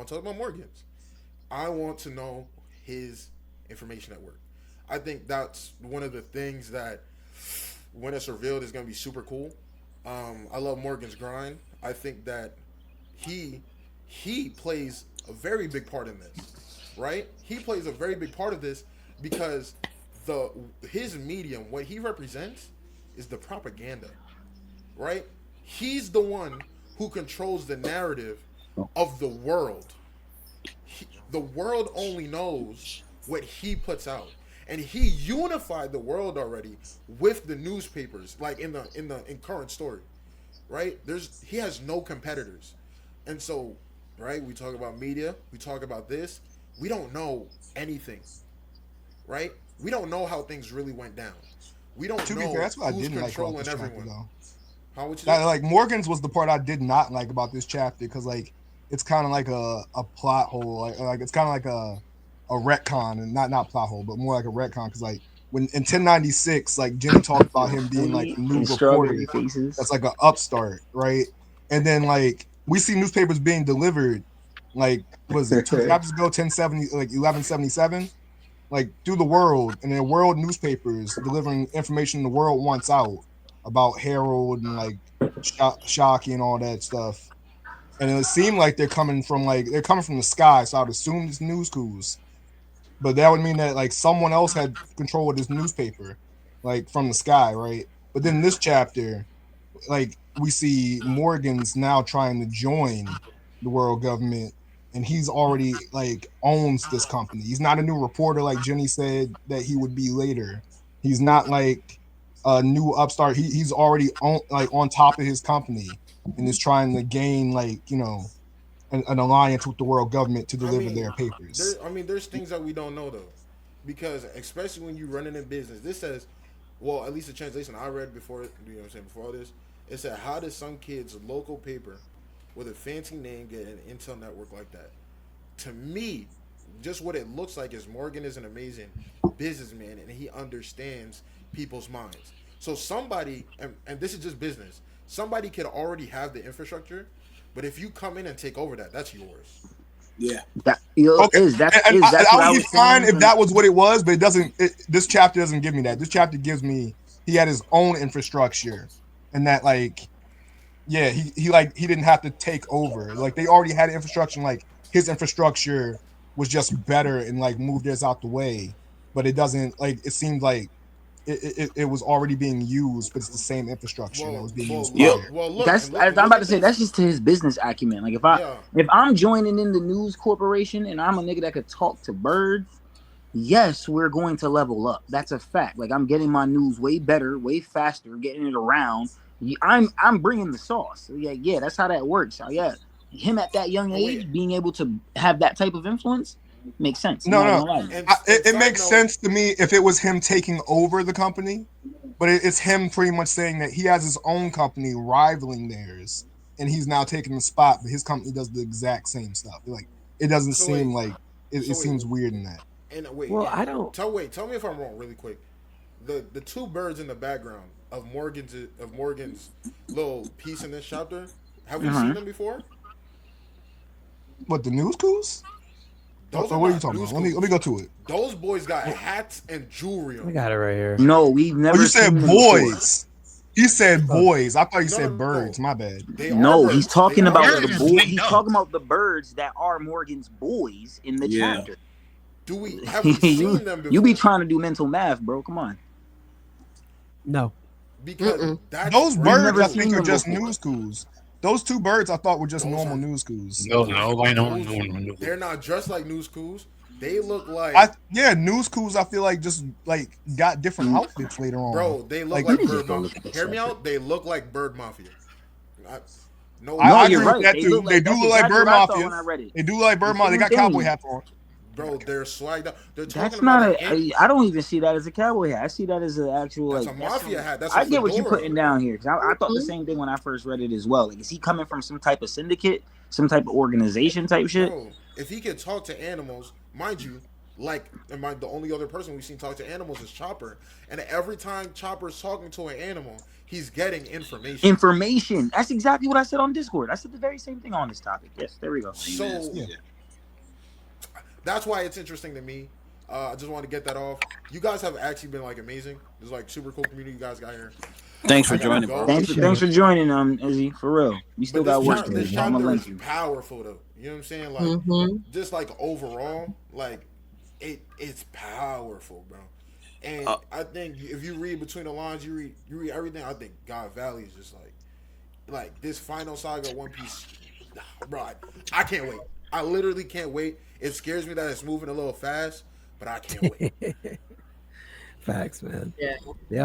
want to talk about Morgan's. I want to know his information at work. I think that's one of the things that when it's revealed is going to be super cool. I love Morgan's grind. I think that he he plays a very big part in this, right? He plays a very big part of this because the his medium, what he represents, is the propaganda, right? He's the one who controls the narrative of the world. The world only knows what he puts out, and he unified the world already with the newspapers, like in current story, right? There's he has no competitors, and so right we talk about media, we talk about this, we don't know anything, right? We don't know how things really went down. We don't To be fair, know that's what I who's didn't like about controlling this chapter, everyone. though. How would you say? That, like Morgan's was the part I did not like about this chapter because like it's kind of like a plot hole, like it's kind of like a retcon, and not plot hole, but more like a retcon because like when in 1096, like Jenny talked about him being like a new and strawberry reporter faces. that's like an upstart, right? And then like we see newspapers being delivered, like was it two chapters ago, 1070, like 1177, like through the world, and then world newspapers delivering information the world wants out about Harold and like Shockey and all that stuff. And it seemed like they're coming from the sky, so I'd assume it's news crews. But that would mean that like someone else had control of this newspaper, like from the sky, right? But then this chapter, like we see Morgan's now trying to join the world government, and he's already like owns this company. He's not a new reporter like Jenny said that he would be later. He's not like a new upstart. He's already on top of his company and is trying to gain like an alliance with the world government to I deliver mean, their papers. there's things that we don't know though, because especially when you running in business, this says, well, at least the translation I read before, you know what I'm saying, before all this, it said, how does some kid's local paper with a fancy name get an intel network like that? To me, just what it looks like is Morgan is an amazing businessman and he understands people's minds. So somebody, and this is just business, somebody could already have the infrastructure, but if you come in and take over that, that's yours. Yeah. That Okay, that's I what would I be was fine saying if when that was what it was, but it doesn't. This chapter doesn't give me that. This chapter gives me he had his own infrastructure, and that like yeah, he didn't have to take over. Like they already had infrastructure. Like his infrastructure was just better and like moved theirs out the way. But it doesn't like it seemed like it was already being used, but it's the same infrastructure that was being used Yep. prior. Look, that's and I'm look about at to say this. that's just to his business acumen. Like Yeah, if I'm joining in the news corporation and I'm a nigga that could talk to birds, yes, we're going to level up. That's a fact. Like I'm getting my news way better, way faster, getting it around. I'm bringing the sauce. Yeah, yeah, that's how that works. So, yeah, him at that young and wait, age being able to have that type of influence makes sense. I'm No, not no, gonna lie. and it side makes note, sense to me if it was him taking over the company, but it's him pretty much saying that he has his own company rivaling theirs, and he's now taking the spot, but his company does the exact same stuff. Like it doesn't so seem wait, like it so wait, seems weird in that. and wait, Well, and I don't. tell me if I'm wrong, really quick. The two birds in the background of Morgan's little piece in this chapter, have we seen Uh-huh. them before? What the news crews? Those are What are you not talking news about? Let me clues. go to it. Those boys got hats and jewelry I on. got it right here. No, we've Oh, you never seen said them before. boys. He said Oh, boys. I thought you No, said no, no. birds. My bad. They are No, he's birds. They talking are about You're the birds. just boy. linked He's up. talking about the birds that are Morgan's boys in the Yeah. chapter. Do we have we you seen them you be before? trying to do mental math, bro. Come on. no. Because Mm-mm. that's Those We've brand birds, never I new. think, seen are them just before. news crews. Those two birds, I thought were just Those normal are news crews. No, those nobody knows. those No. they're not dressed like news crews. They look like Yeah, news crews. I feel like just like got different outfits later on. bro. They look Like Let like me just bird go mafia. look at the Hear me chapter. out. They look like bird mafia. I, no No, I you're agree bullshit. with right. that They too. look They like do that's look like exactly bird what I thought mafia. when I read it. They do like The bird mafia. They same got cowboy thing. hats on. Bro, they're swagged out. They're talking That's about not an a. I don't even see that as a cowboy hat. I see that as an actual that's like. a That's mafia some. hat. That's a I get what you're fedora. putting down here because I thought the same thing when I first read it as well. Like, is he coming from some type of syndicate, some type of organization type shit? Bro, if he can talk to animals, mind you, like the only other person we've seen talk to animals is Chopper, and every time Chopper's talking to an animal, He's getting information. Information. That's exactly what I said on Discord. I said the very same thing on this topic. Yes, there we go. So Yeah. that's why it's interesting to me. I just want to get that off. You guys have actually been like amazing. There's like super cool community you guys got here. Thanks for I gotta joining, go. bro. Thanks for joining, Izzy. For real, we still But got work this, to do. this I'm gonna chapter link is you. powerful though. You know what I'm saying? Like just like overall, like it's powerful, bro. And I think if you read between the lines, you read everything. I think God Valley is just like this final saga of One Piece, bro. I can't wait. I literally can't wait. It scares me that it's moving a little fast, but I can't wait. Facts, man. Yeah. Yeah.